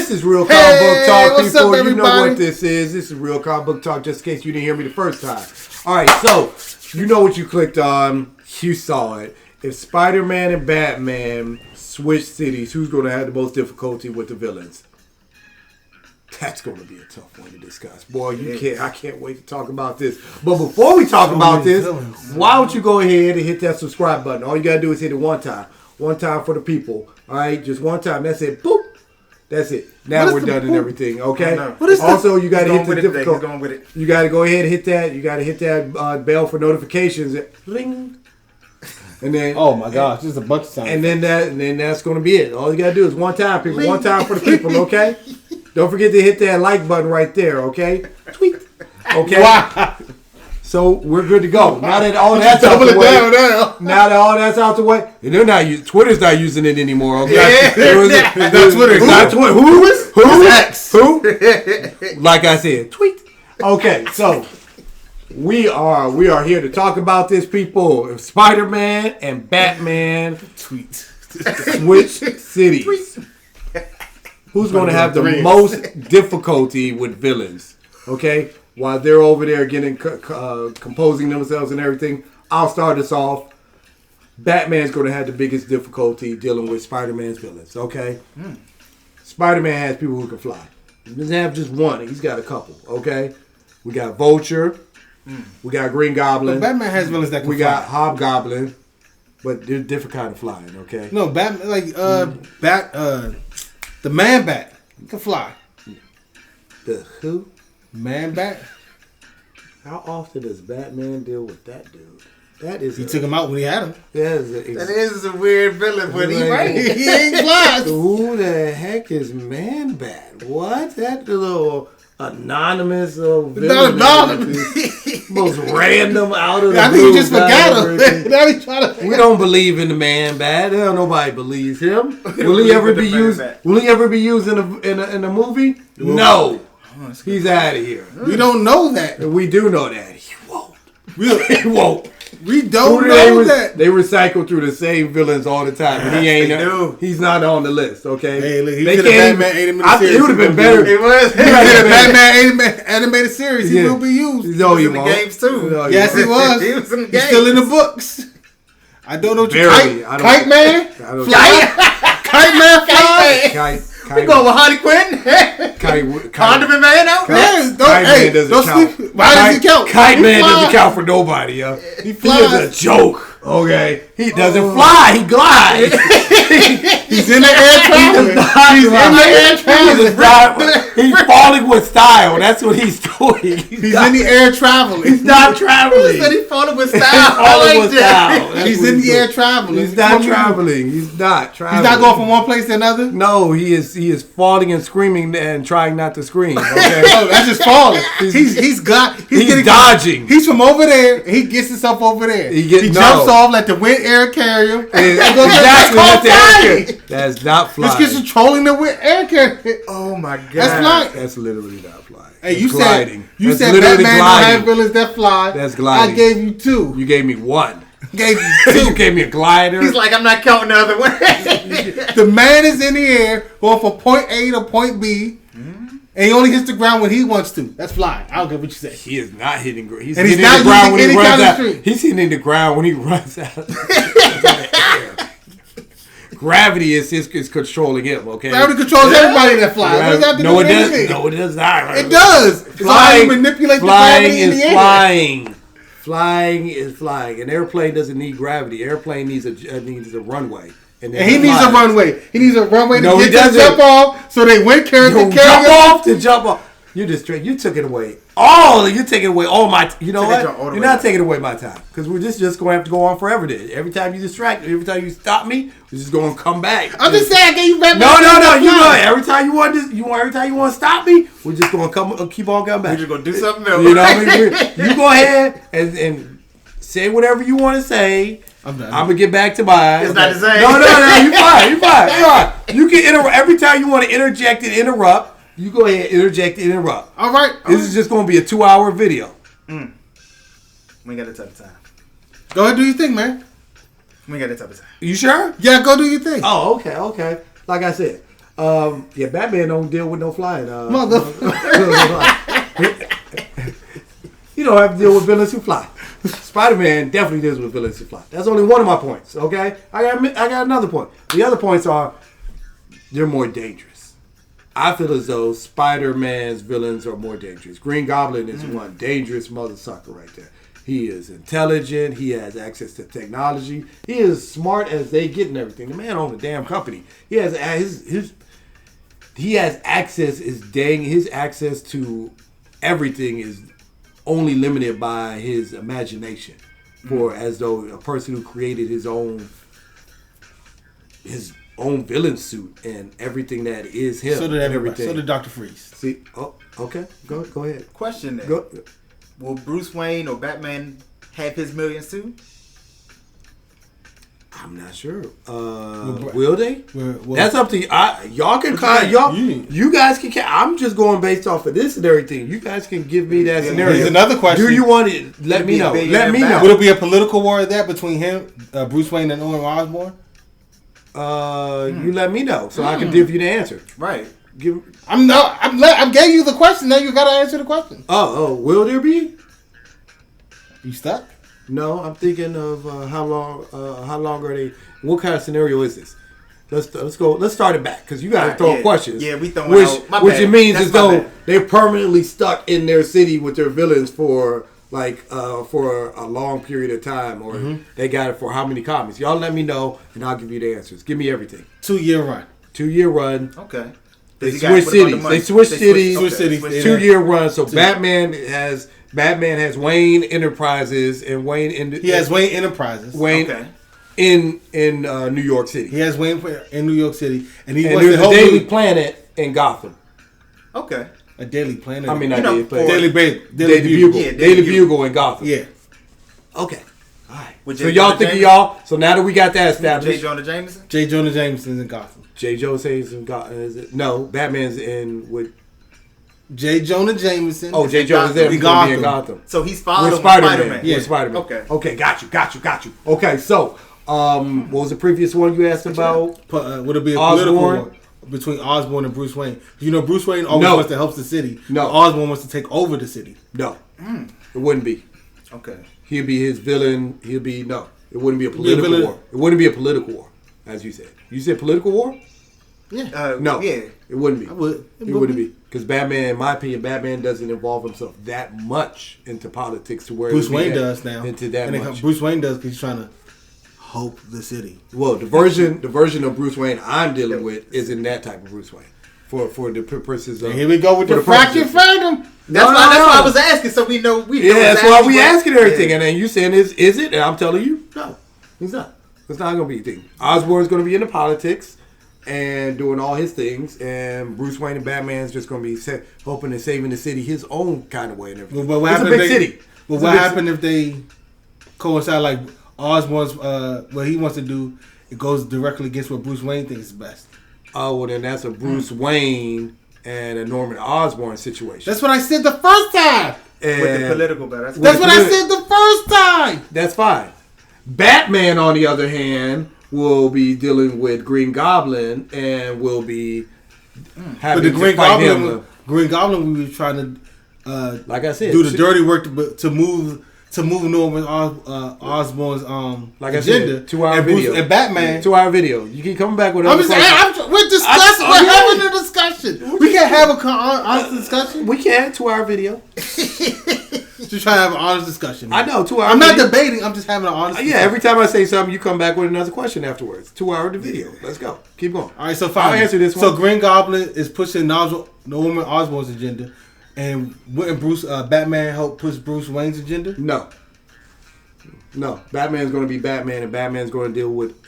This is Real Comic Book Talk, what's people. up, You know everybody? what this is. This is Real Comic Book Talk, just in case you didn't hear me the first time. All right, so you know what you clicked on. You saw it. If Spider-Man and Batman switch cities, who's going to have the most difficulty with the villains? That's going to be a tough one to discuss. Boy, I can't wait to talk about this. But before we talk about this, why don't you go ahead and hit that subscribe button? All you got to do is hit it one time. One time for the people. All right, just one time. That's it. Boop. That's it. Now we're done and everything. Okay. Also, you got to hit the difficult. You got to go ahead and hit that. You got to hit that bell for notifications. Ring. And then. Oh my gosh, there's a bunch of times. And then that's going to be it. All you got to do is one time, people. Ring. One time for the people. Okay. Don't forget to hit that like button right there. Okay. Tweet. Okay. Wow. So we're good to go. Now that all that's out the way. Now that all that's out the way, and they're not. Twitter's not using it anymore. Okay? That's Twitter. Not Twitter. Who? X. Who? Like I said, tweet. Okay, so we are here to talk about this, people. If Spider-Man and Batman switch cities, who's going to have the most difficulty with villains? Okay. While they're over there getting composing themselves and everything, I'll start us off. Batman's going to have the biggest difficulty dealing with Spider-Man's villains, okay? Spider-Man has people who can fly. He doesn't have just one. He's got a couple, okay? We got Vulture. We got Green Goblin. But Batman has villains that can fly. We got Hobgoblin. But they're different kind of flying, okay? No, Batman, like, the Man-Bat. He can fly. The who? Man-Bat. How often does Batman deal with that dude? He took him out when he had him. That is a weird villain, but he ain't flies. Who the heck is Man-Bat? What? That little anonymous little villain. Most random out of the I think you just forgot him. We don't believe in the Man-Bat. Nobody believes him. Will he ever be used? Will he ever be used in a movie? No. He's out of here. We don't know that. We do know that. He won't. He won't. We don't know that. They recycle through the same villains all the time. And he ain't. He's not on the list. Okay. Hey, look, he did a Batman animated series. It would have been better. It was. He did a Batman animated series. He will be used. No, he was in the games too. No, yes, he was. He was in the games. He's still in the books. I don't know what you Kite Man? Kite Man fly? We going with Harley Quinn? Condiment Man out there? Kite Man doesn't count. Why does he count? Kite Man doesn't count for nobody, yo. He is a joke. Okay, he doesn't fly. He glides. He's in the air traveling. He's in the air traveling. He's falling with style. That's what he's doing. He's in the air traveling. He's not traveling. He said he's falling with style. He's in the air traveling. He's not traveling. He's not traveling. He's not going from one place to another. No, he is falling and screaming and trying not to scream. Okay, no, that's just falling. He's dodging. He's from over there. He gets himself over there. He jumps off, let the wind air carry him. Exactly. That's not flying. This kid's controlling the wind air carrier. Oh my god. That's flying. That's literally not flying. Hey, you gliding. You said Batman don't have villains that fly. That's gliding. I gave you two. You gave me one. Gave you two. You gave me a glider. He's like, I'm not counting the other one. The man is in the air going from point A to point B. And he only hits the ground when he wants to. That's flying. I don't care what you say. He is not hitting. He's hitting the ground when he runs out. Street. He's hitting the ground when he runs out. Gravity is controlling him. Okay. Gravity controls everybody that flies. No, it does. No, it does not. It does. Flying. Manipulate the gravity in the air. Flying. Flying is flying. An airplane doesn't need gravity. Airplane needs a runway. And he needs a runway. He needs a runway to get to jump off. So they went to jump off. You took it away. You're taking away all my. You know what? You're not taking away my time because we're just going to have to go on forever. Then every time you distract me, every time you stop me, we're just going to come back. I'm just saying, I gave you back. No. You know, every time you want this, every time you want to stop me, we're just going to keep on coming back. We're just going to do something else. You know what I mean? You go ahead and say whatever you want to say. I'm gonna get back to mine. It's not the same. No. You're fine. You can interrupt every time you want to interject and interrupt. You go ahead, interject and interrupt. All right. This is just gonna be a 2-hour video. We ain't got that type of time. Go ahead, do your thing, man. We ain't got that type of time. You sure? Yeah, go do your thing. Oh, okay. Like I said, Yeah, Batman don't deal with no flying. You don't have to deal with villains who fly. Spider-Man definitely deals with villains who fly. That's only one of my points. Okay, I got another point. The other points are they're more dangerous. I feel as though Spider-Man's villains are more dangerous. Green Goblin is one dangerous mother sucker right there. He is intelligent. He has access to technology. He is smart as they get and everything. The man owns a damn company. He has access. His access to everything is only limited by his imagination. For as though a person who created his own villain suit and everything that is him. So did everybody. Everything. So did Dr. Freeze. See, okay. Go ahead. Question then. Go. Will Bruce Wayne or Batman have his millions too? I'm not sure. Will they? Well, That's up to you. Y'all can you guys can. I'm just going based off of this and everything. You guys can give me that scenario. Here's another question. Do you want it? Let me know. Let me know. Would it be a political war of that between him, Bruce Wayne, and Norman Osborn? You let me know so I can give you the answer. Right. I gave you the question. Now you got to answer the question. Oh, will there be? You stuck? No, I'm thinking of how long are they? What kind of scenario is this? Let's go. Let's start it back because you guys throwing questions. Yeah, we throwing which it means as though they're permanently stuck in their city with their villains for for a long period of time, or they got it for how many comics? Y'all let me know and I'll give you the answers. Give me everything. 2-year run. 2-year run. Okay. They switch cities. They switch cities. 2-year run. So Batman has Wayne Enterprises and He has Wayne Enterprises. In New York City. He has Wayne in New York City, and there's a Daily Planet in Gotham. Okay. A Daily Planet. I mean, not Daily Planet. Daily Bugle. Yeah, Daily Bugle in Gotham. Yeah. Okay. All right. So y'all think of y'all. So now that we got that established, J. Jonah Jameson. J. Jonah Jameson's in Gotham. J. Jonah Jameson's in Gotham. No, Batman's in with. J. Jonah Jameson. Oh, J. Jonah's there. He's gonna be in Gotham. So he's following with Spider-Man. Yeah, with Spider-Man. Okay. Okay, got you. Okay, so what was the previous one you asked about? Would it be a political war between Osborn and Bruce Wayne? You know, Bruce Wayne always wants to help the city. No. Osborn wants to take over the city. No. It wouldn't be. Okay. He'll be his villain. It wouldn't be a political war. It wouldn't be a political war, as you said. You said political war? Yeah. No. Yeah. It wouldn't be. It wouldn't be. Because Batman, in my opinion, Batman doesn't involve himself that much into politics to where Bruce Wayne does now. Into that much. Bruce Wayne does because he's trying to hope the city. Well, the version of Bruce Wayne I'm dealing with is in that type of Bruce Wayne. For the purposes of... Here we go with the fractured fandom. That's why I was asking, so we know. That's why we asking everything. And then you saying, is it? And I'm telling you, no. He's not. It's not going to be a thing. Osborn's going to be into politics and doing all his things, and Bruce Wayne and Batman's just going to be hoping and saving the city his own kind of way and everything. But it's a big city. But what happened if they coincide like Osborn's what he wants to do? It goes directly against what Bruce Wayne thinks is best. Oh, well then that's a Bruce Wayne and a Norman Osborn situation. That's what I said the first time. And with the political battle. That's what I said the first time. That's fine. Batman, on the other hand, will be dealing with Green Goblin and will be having but the Green Goblin. Green Goblin, we were trying to, like I said, do the dirty work to move Norman Osborn's like agenda. I said, 2-hour video and Batman. 2-hour video. You keep coming back with we're discussing. We're having a discussion. We can't have a honest discussion. We can 2-hour video. Just trying to have an honest discussion. I know 2 hours. I'm not debating. I'm just having an honest. Yeah. Every time I say something, you come back with another question afterwards. 2-hour video. Let's go. Keep going. All right. So fine. I'll answer this one. So Green Goblin is pushing Norman Osborn's agenda, and wouldn't Batman help push Bruce Wayne's agenda? No. Batman's going to be Batman, and Batman's going to deal with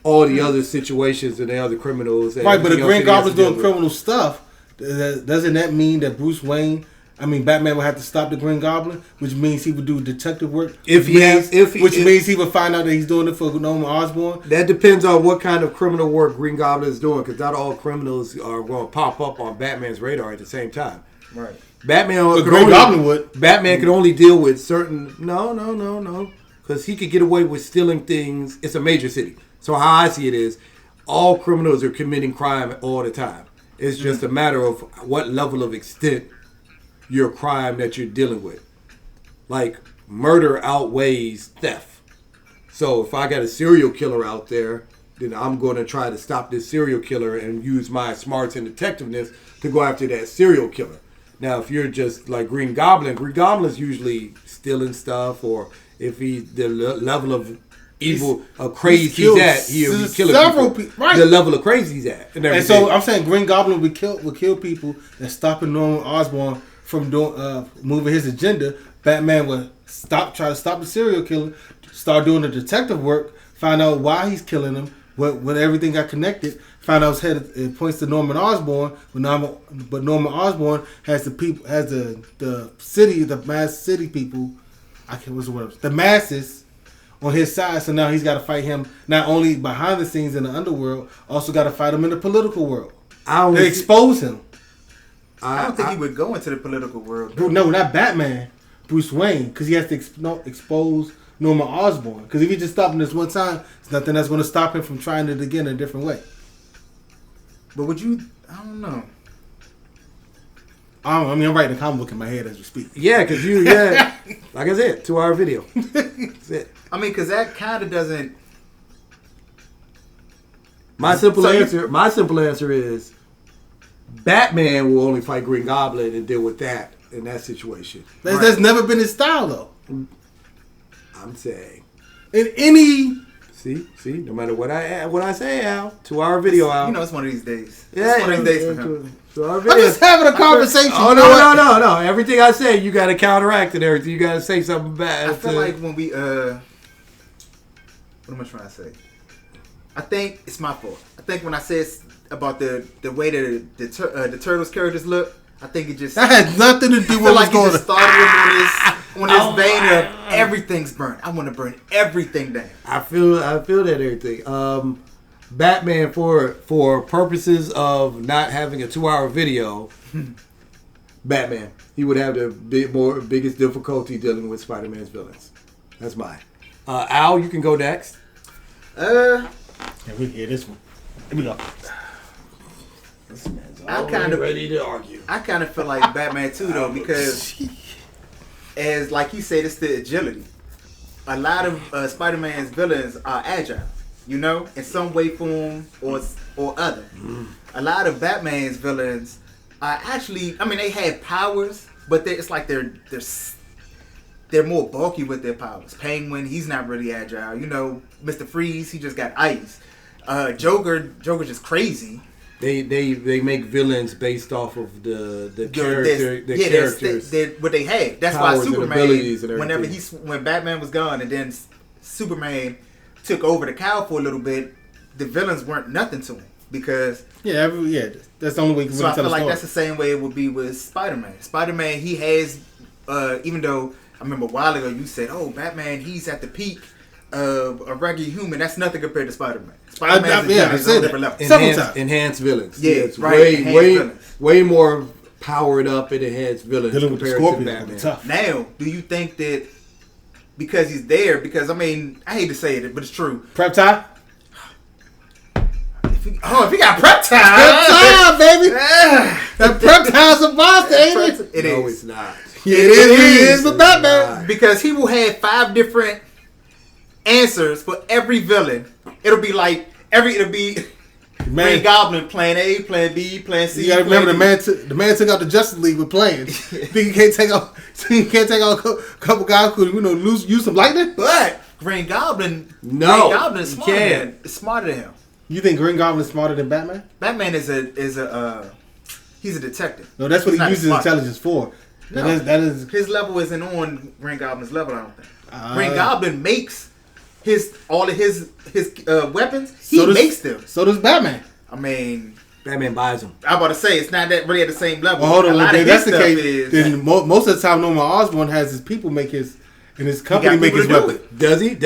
all the other situations and the other criminals. And right, but if Green Goblin's doing criminal stuff, doesn't that mean that Batman would have to stop the Green Goblin, which means he would do detective work. Which means he would find out that he's doing it for Norman Osborn. That depends on what kind of criminal work Green Goblin is doing, because not all criminals are going to pop up on Batman's radar at the same time. Right. Batman could only deal with certain. No, because he could get away with stealing things. It's a major city, so how I see it is, all criminals are committing crime all the time. It's just a matter of what level of extent your crime that you're dealing with. Like, murder outweighs theft. So if I got a serial killer out there, then I'm going to try to stop this serial killer and use my smarts and detectiveness to go after that serial killer. Now, if you're just like Green Goblin's usually stealing stuff, or if he's the level of evil, crazy he's at, he'll be killing several people. Right. The level of crazy he's at. And so I'm saying Green Goblin would kill people and stopping Norman Osborn from doing moving his agenda. Batman would try to stop the serial killer, start doing the detective work, find out why he's killing them. When everything got connected, found out it points to Norman Osborn, but Norman Osborn has the city, the mass city people. I can't. What's the word? The masses on his side. So now he's got to fight him not only behind the scenes in the underworld, also got to fight him in the political world. They expose him. I don't think he would go into the political world. No, not Batman. Bruce Wayne, because he has to expose Norman Osborn. Because if he just stopped him this one time, there's nothing that's going to stop him from trying it again in a different way. But would you? I don't know. I'm writing a comic book in my head as we speak. Yeah, because like I said, 2-hour video. That's it. I mean, because that kind of doesn't. My simple answer is Batman will only fight Green Goblin and deal with that in that situation. That's never been his style, though. I'm saying. In any... See, no matter what I say, Al, 2-hour video, Al. You know, it's one of these days. Yeah, it's one of these days for him. I'm just having a conversation. Oh, no. Everything I say, you got to counteract it. Everything you got to say something bad. I feel like when we what am I trying to say? I think it's my fault. I think when I said about the way the Turtles characters look, I think it just that had nothing to do with what's going on. Started on this vein of everything's burnt. I want to burn everything down. I feel that everything. Batman for purposes of not having a 2-hour video, Batman, he would have the biggest difficulty dealing with Spider-Man's villains. That's mine. Al, you can go next. Yeah, we hear this one. Here we go. I'm kind of ready to argue. I kind of feel like Batman too, though, because as like you said, it's the agility. A lot of Spider-Man's villains are agile, you know, in some way, form, or other. A lot of Batman's villains are actually, I mean, they have powers, but it's like they're more bulky with their powers. Penguin, he's not really agile. You know, Mr. Freeze, he just got ice. Joker's just crazy. They make villains based off of the characters. What they had. That's why Superman, when Batman was gone and then Superman took over the cowl for a little bit, the villains weren't nothing to him because that's the only way. So I feel like that's the same way it would be with Spider-Man. Spider-Man, he has even though I remember a while ago you said, "Oh, Batman, he's at the peak of a regular human." That's nothing compared to Spider-Man. Spider-Man is a different level. Enhanced villains. Yeah, it's right. Way more powered up and enhanced villains compared to Batman. Now, do you think that because he's there? Because I mean, I hate to say it, but it's true. Prep time. If he got prep time, baby. That prep time's a monster, ain't it? It no, is. it's not. Yeah, it is with Batman because he will have 5 different answers for every villain. It'll be Green Goblin plan A, plan B, plan C. You gotta remember the man took out the Justice League with plans. He can't take out a couple guys who use some lightning. But Green Goblin is smarter than him. You think Green Goblin is smarter than Batman? Batman is he's a detective. No, that's what he uses intelligence for. That is his level isn't on Green Goblin's level. I don't think. Green Goblin makes all of his weapons. He makes them. So does Batman. I mean, Batman buys them. I'm about to say it's not that really at the same level. Well, hold on. If that's the case, then most of the time Norman Osborn has his people make his and his company make his weapon. Does he?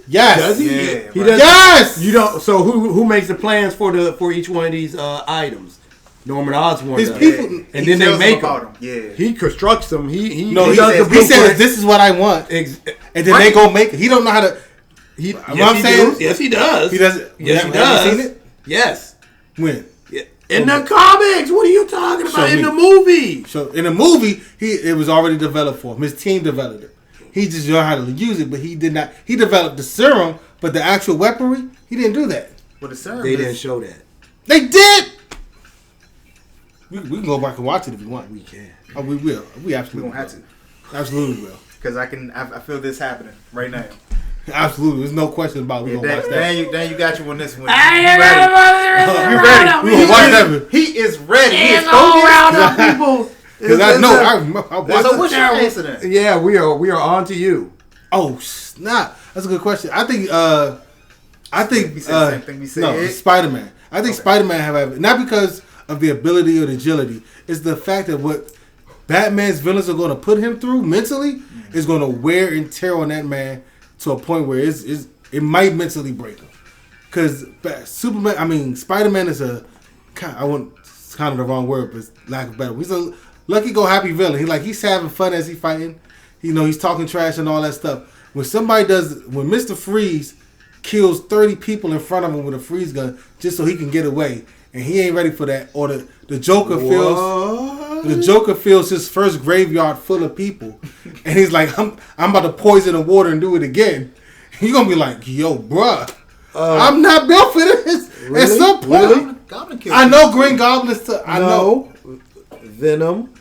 Yes. Does he? Yeah, he does. Yes. You don't. So who makes the plans for each one of these items? Norman Osborn. His people, and then they make them. Yeah. He constructs them. He says this is what I want, and then they go make it. He don't know how to. Yes, he does. He does. Yes, he does. Have you seen it? Yes. When? Yeah. In the comics. What are you talking about? In the movie. So in the movie, it was already developed for him. His team developed it. He just learned how to use it, but he did not. He developed the serum, but the actual weaponry, he didn't do that. Well, the serum they didn't show that. They did. We can go back and watch it if you want. We can. Oh, we will. We absolutely have to. Absolutely will. Because I feel this happening right now. Absolutely. There's no question about it. We're going to watch that. Dan, you got you on this one. You ready? We're going to watch that. He is ready. He is focused. People. Because I know. So what's your answer then? Yeah, we are on to you. Oh, snap. That's a good question. I think we said the same thing we said. No, Spider-Man. I think Spider-Man have not because of the ability or the agility. It's the fact that what Batman's villains are going to put him through mentally is going to wear and tear on that man to a point where it might mentally break him. Because Spider-Man is it's kind of the wrong word, but lack of better. He's a lucky go happy villain. He's having fun as he's fighting. He's talking trash and all that stuff. When Mr. Freeze kills 30 people in front of him with a freeze gun just so he can get away, and he ain't ready for that, or the Joker feels his first graveyard full of people, and he's like, I'm about to poison the water and do it again. You're gonna be like, yo, bruh, I'm not built for this. Really? At some point, I know Green Goblin's I know Venom,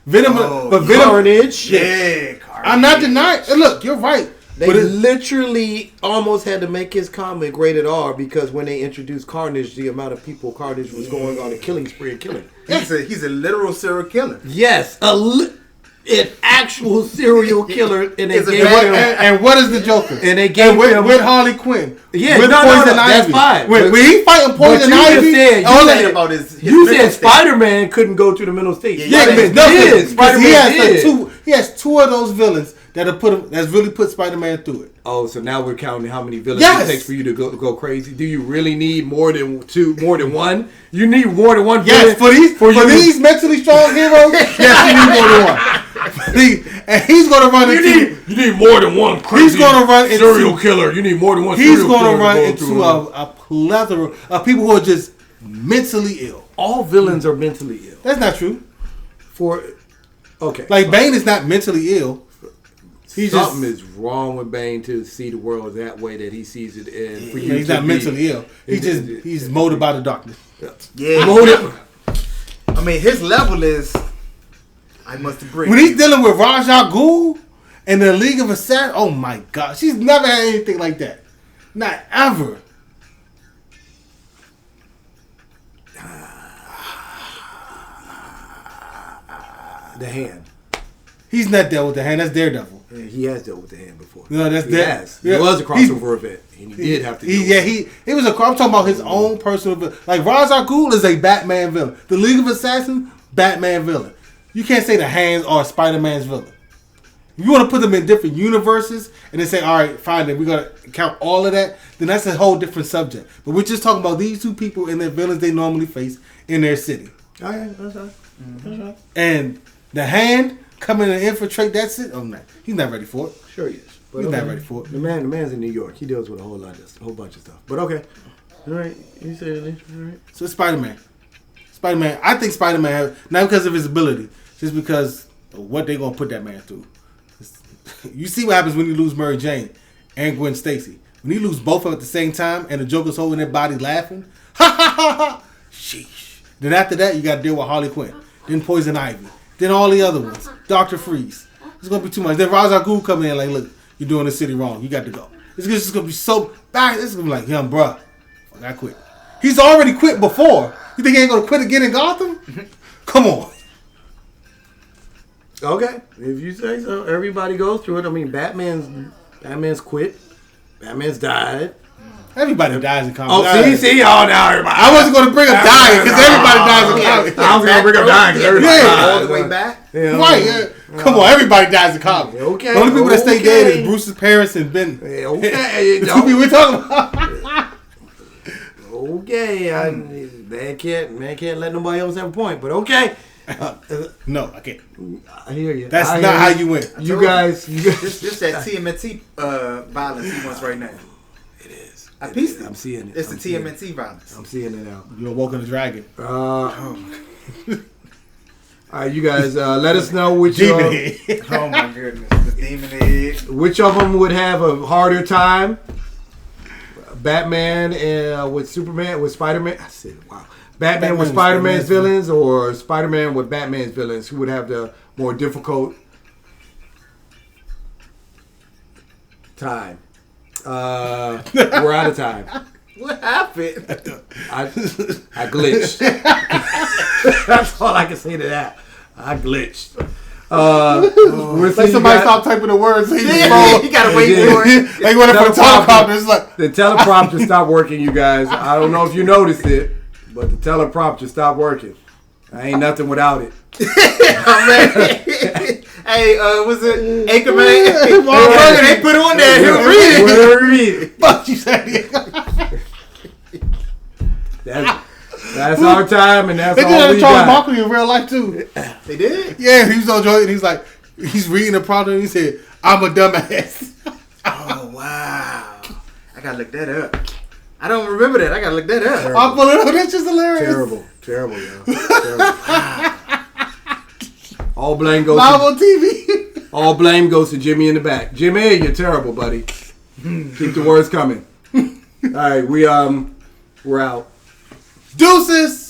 but Venom, Carnage. Yeah, Carnage. I'm not denying. Look, you're right. They literally almost had to make his comic rated R because when they introduced Carnage, the amount of people Carnage was going on a killing spree and killing. He's a literal serial killer. Yes, an actual serial killer. And what is the Joker? And they gave him with Harley Quinn. Yeah, with Poison Ivy. That's fine. When he fighting Poison Ivy, you said Spider-Man couldn't go to the mental state. He has two of those villains that's really put Spider-Man through it. Oh, so now we're counting how many villains it takes for you to go crazy. Do you really need more than one? You need more than one villain. Yes, for these mentally strong heroes, yes, you need more than one. And he's going to run into... You need more than one crazy serial killer. You need more than one serial killer. He's going to run into a plethora of people who are just mentally ill. All villains are mentally ill. That's not true. Like Bane is not mentally ill. Something is wrong with Bane to see the world that way that he sees it. And for he's not mentally ill. He's molded by the darkness. Yeah. Molded. I mean, his level is... I must agree. When he's dealing with Ra's al Ghul and the League of Assassins, oh my God. She's never had anything like that. Not ever. The Hand. He's not dealt with the Hand. That's Daredevil. Yeah, he has dealt with the Hand before. No, that's He was a crossover event, and he did have to. He was I'm talking about his own personal villain. Like Ra's al Ghul is a Batman villain. The League of Assassins, Batman villain. You can't say the Hands are Spider-Man's villain. If you want to put them in different universes and then say, all right, fine, then we're going to count all of that, then that's a whole different subject. But we're just talking about these two people and their villains they normally face in their city. Oh, yeah, that's right. That's right. And the Hand coming and infiltrate that city, oh, no, he's not ready for it. Sure he is. But he's not ready for it. The man's in New York. He deals with a whole bunch of stuff. But okay. All right. You said it. All right. So Spider-Man. I think Spider-Man, not because of his ability, just because of what they're going to put that man through. You see what happens when you lose Mary Jane and Gwen Stacy. When you lose both of them at the same time and the Joker's holding their body laughing, ha ha ha ha, sheesh. Then after that, you got to deal with Harley Quinn. Then Poison Ivy. Then all the other ones. Dr. Freeze. It's going to be too much. Then Ra's al Ghul coming in like, look, you're doing the city wrong. You got to go. It's just going to be so bad. It's going to be like, young bruh, I quit. He's already quit before. You think he ain't going to quit again in Gotham? Come on. Okay, if you say so. Everybody goes through it. I mean, Batman's quit. Batman's died. Everybody dies in comics. Oh, see, y'all now, everybody. I wasn't going to bring up dying because everybody dies in comics. I was going to bring up dying because everybody dies. All the way back. Yeah, right, yeah. Come on, everybody dies in comics. Okay. The only people that stay dead is Bruce's parents and Ben. Okay. The two people we're talking about. Okay. Man can't let nobody else have a point, but okay. No, I can't. I hear you. That's not how you win. You guys. This that TMNT violence he wants right now. It is. I pieced it. I'm seeing it. It's the TMNT violence. I'm seeing it now. You awoken the dragon. All right, you guys, let us know which. Demon head. Oh my goodness, the demon head. Which of them would have a harder time? Batman with Superman, with Spider-Man. I said, wow. Batman with Spider-Man's villains, or Spider-Man with Batman's villains? Who would have the more difficult time? We're out of time. What happened? I glitched. That's all I can say to that. I glitched. Like somebody stop typing the words. So you gotta wait for it. Like when for the teleprompter, it's like the teleprompter stopped working. You guys, I don't know if you noticed it, but the teleprompter stopped working. I ain't nothing without it. Hey, was it Anchorman? They put on there. He'll read it. Whatever you read it. Fuck you said. That's our time, and that's they all did we Charles got. Barkley in real life too. They did? Yeah, he was on Joy, and he's reading the problem, and he said, "I'm a dumbass." Oh wow! I gotta look that up. I don't remember that. I gotta look that up. I'm pulling up. That's just hilarious. Terrible, yo. Terrible. All blame goes live on TV. All blame goes to Jimmy in the back. Jimmy, you're terrible, buddy. Keep the words coming. All right, we're out. Deuces.